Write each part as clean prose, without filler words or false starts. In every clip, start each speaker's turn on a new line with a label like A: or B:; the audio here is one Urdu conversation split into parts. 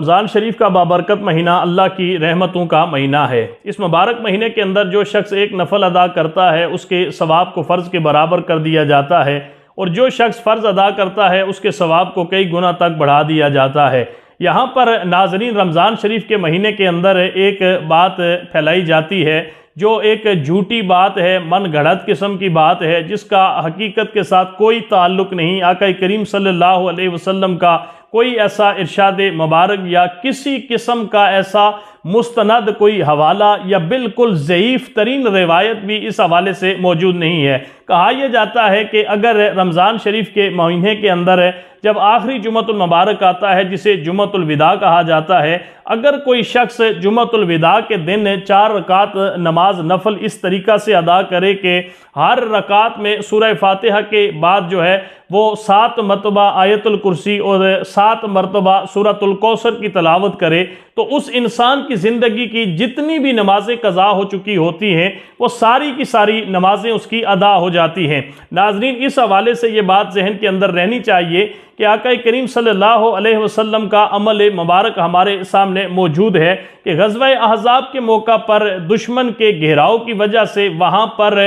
A: رمضان شریف کا بابرکت مہینہ اللہ کی رحمتوں کا مہینہ ہے۔ اس مبارک مہینے کے اندر جو شخص ایک نفل ادا کرتا ہے اس کے ثواب کو فرض کے برابر کر دیا جاتا ہے، اور جو شخص فرض ادا کرتا ہے اس کے ثواب کو کئی گنا تک بڑھا دیا جاتا ہے۔ یہاں پر ناظرین رمضان شریف کے مہینے کے اندر ایک بات پھیلائی جاتی ہے جو ایک جھوٹی بات ہے، من گھڑت قسم کی بات ہے، جس کا حقیقت کے ساتھ کوئی تعلق نہیں۔ آقا کریم صلی اللہ علیہ وسلم کا کوئی ایسا ارشاد مبارک یا کسی قسم کا ایسا مستند کوئی حوالہ یا بالکل ضعیف ترین روایت بھی اس حوالے سے موجود نہیں ہے۔ کہا یہ جاتا ہے کہ اگر رمضان شریف کے مہینے کے اندر جب آخری جمعۃ المبارک آتا ہے جسے جمعۃ الوداع کہا جاتا ہے، اگر کوئی شخص جمعۃ الوداع کے دن 4 رکعت نماز نفل اس طریقہ سے ادا کرے کہ ہر رکعت میں سورہ فاتحہ کے بعد جو ہے وہ 7 مرتبہ آیت الکرسی اور 7 مرتبہ سورۃ الکوثر کی تلاوت کرے، تو اس انسان کی زندگی کی جتنی بھی نمازیں قضا ہو چکی ہوتی ہیں وہ ساری کی ساری نمازیں اس کی ادا ہو جاتی ہیں۔ ناظرین اس حوالے سے یہ بات ذہن کے اندر رہنی چاہیے کہ آقا کریم صلی اللہ علیہ وسلم کا عمل مبارک ہمارے سامنے موجود ہے کہ غزوہ احزاب کے موقع پر دشمن کے گھیراؤ کی وجہ سے، وہاں پر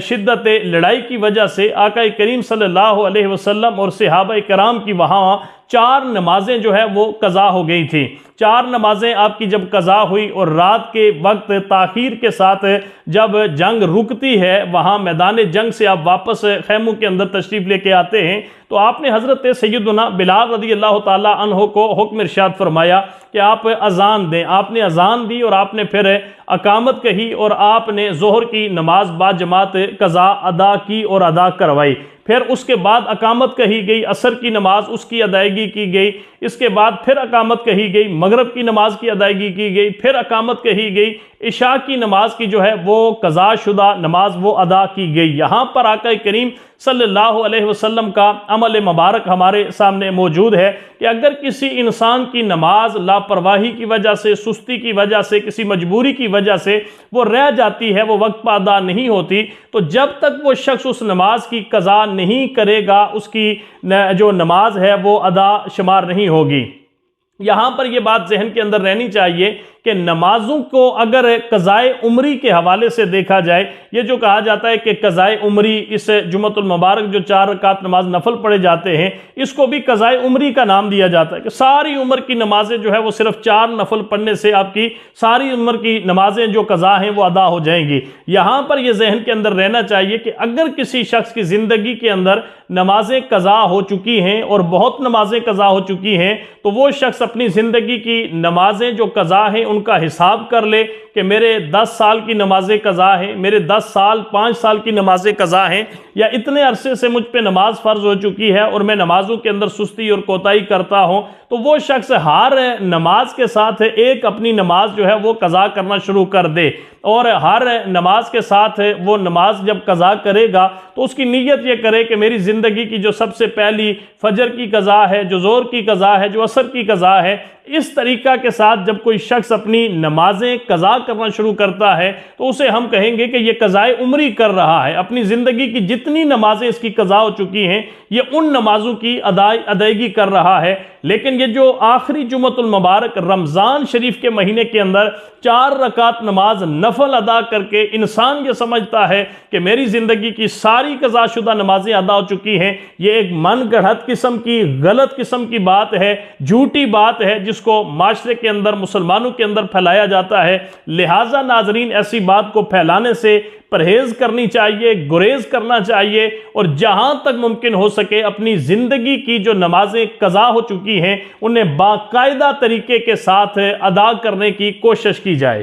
A: شدت لڑائی کی وجہ سے آقا کریم صلی اللہ علیہ وسلم اور صحابہ کرام کی وہاں 4 نمازیں جو ہے وہ قضا ہو گئی تھی۔ 4 نمازیں آپ کی جب قضا ہوئی اور رات کے وقت تاخیر کے ساتھ جب جنگ رکتی ہے، وہاں میدان جنگ سے آپ واپس خیموں کے اندر تشریف لے کے آتے ہیں، تو آپ نے حضرت سیدنا بلال رضی اللہ تعالیٰ عنہ کو حکم ارشاد فرمایا کہ آپ اذان دیں۔ آپ نے اذان دی اور آپ نے پھر اقامت کہی اور آپ نے ظہر کی نماز با جماعت قضا ادا کی اور ادا کروائی۔ پھر اس کے بعد اقامت کہی گئی، عصر کی نماز اس کی ادائیگی کی گئی، اس کے بعد پھر اقامت کہی گئی، مغرب کی نماز کی ادائیگی کی گئی، پھر اقامت کہی گئی، عشاء کی نماز کی جو ہے وہ قضا شدہ نماز وہ ادا کی گئی۔ یہاں پر آقا کریم صلی اللہ علیہ وسلم کا عمل مبارک ہمارے سامنے موجود ہے کہ اگر کسی انسان کی نماز لاپرواہی کی وجہ سے، سستی کی وجہ سے، کسی مجبوری کی وجہ سے وہ رہ جاتی ہے، وہ وقت پہ ادا نہیں ہوتی، تو جب تک وہ شخص اس نماز کی قضا نہیں کرے گا اس کی جو نماز ہے وہ ادا شمار نہیں ہوگی۔ یہاں پر یہ بات ذہن کے اندر رہنی چاہیے کہ نمازوں کو اگر قضائے عمری کے حوالے سے دیکھا جائے، یہ جو کہا جاتا ہے کہ قضائے عمری، اس جمعۃ المبارک جو 4 رکعت نماز نفل پڑھے جاتے ہیں اس کو بھی قضائے عمری کا نام دیا جاتا ہے کہ ساری عمر کی نمازیں جو ہے وہ صرف 4 نفل پڑھنے سے آپ کی ساری عمر کی نمازیں جو قضا ہیں وہ ادا ہو جائیں گی۔ یہاں پر یہ ذہن کے اندر رہنا چاہیے کہ اگر کسی شخص کی زندگی کے اندر نمازیں قضا ہو چکی ہیں اور بہت نمازیں قضا ہو چکی ہیں، تو وہ شخص اپنی زندگی کی نمازیں جو قضا ہیں ان کا حساب کر لے کہ میرے 10 سال کی نمازیں قضا ہیں، میرے 10 سال 5 سال کی نمازیں قضا ہیں، یا اتنے عرصے سے مجھ پہ نماز فرض ہو چکی ہے اور میں نمازوں کے اندر سستی اور کوتاہی کرتا ہوں، تو وہ شخص ہر نماز کے ساتھ ایک اپنی نماز جو ہے وہ قضا کرنا شروع کر دے، اور ہر نماز کے ساتھ وہ نماز جب قضا کرے گا تو اس کی نیت یہ کرے کہ میری زندگی کی جو سب سے پہلی فجر کی قضا ہے، جو ظہر کی قضا ہے، جو عصر کی قضا ہے، اس طریقہ کے ساتھ جب کوئی شخص اپنی نمازیں قضا کرنا شروع کرتا ہے تو اسے ہم کہیں گے کہ یہ قضائے عمری کر رہا ہے۔ اپنی زندگی کی جتنی نمازیں اس کی قضا ہو چکی ہیں یہ ان نمازوں کی ادائیگی کر رہا ہے۔ لیکن یہ جو آخری جمعۃ المبارک رمضان شریف کے مہینے کے اندر 4 رکعت نماز نفل ادا کر کے انسان یہ سمجھتا ہے کہ میری زندگی کی ساری قضا شدہ نمازیں ادا ہو چکی ہیں، یہ ایک من گڑھت قسم کی، غلط قسم کی بات ہے، جھوٹی بات ہے جس کو معاشرے کے اندر، مسلمانوں کے اندر پھیلایا جاتا ہے۔ لہٰذا ناظرین ایسی بات کو پھیلانے سے پرہیز کرنی چاہیے، گریز کرنا چاہیے، اور جہاں تک ممکن ہو سکے اپنی زندگی کی جو نمازیں قضا ہو چکی ہیں انہیں باقاعدہ طریقے کے ساتھ ادا کرنے کی کوشش کی جائے۔